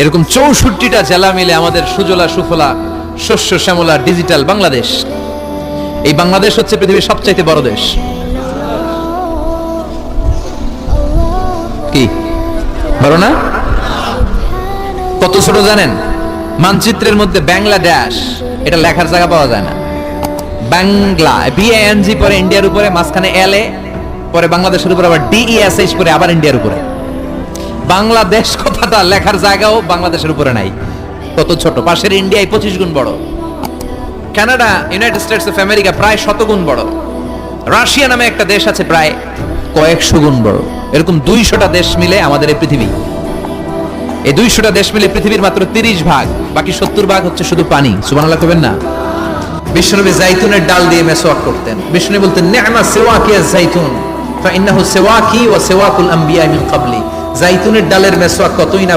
এরকম 64টা জেলা মিলে আমাদের সুজলা সুফলা শস্য শ্যামলা ডিজিটাল বাংলাদেশ। এই বাংলাদেশ হচ্ছে পৃথিবীর সবচাইতে বড় দেশ। কি বড় না? কত ছোট জানেন? মানচিত্রের মধ্যে বাংলাদেশ এটা লেখার জায়গা পাওয়া যায় না। বাংলা BANG পরে ইন্ডিয়ার উপরে, মাঝখানে LA, পরে বাংলাদেশের উপরে আবার DESH পরে আবার ইন্ডিয়ার উপরে। বাংলাদেশ কথাটা লেখার জায়গাও বাংলাদেশের উপরে নাই। কত ছোট! পাশের ইন্ডিয়ায় 25 গুণ বড়, Canada, United states of America প্রায় 100 গুণ বড়, রাশিয়া নামে একটা দেশ আছে প্রায় কয়েকশো গুণ বড়। এরকম 200টা দেশ মিলে আমাদের এই পৃথিবী। এই 200টা দেশ মিলে পৃথিবীর মাত্র 30 ভাগ, বাকি 70 ভাগ হচ্ছে শুধু পানি। সুবহানাল্লাহ কবেন না? বিশ্বনবী জাইতুনের ডাল দিয়ে মেসওয়াক করতেন। বিশ্বনবী বলতেন, নি'মা সিওয়াকিয়া জাইতুন ফাইন্নাহু সিওয়াকি ওয়া সিওয়াকুল আম্বিয়া মিন ক্বাবলি। জাইতুনের ডালের মেসওয়াক কতই না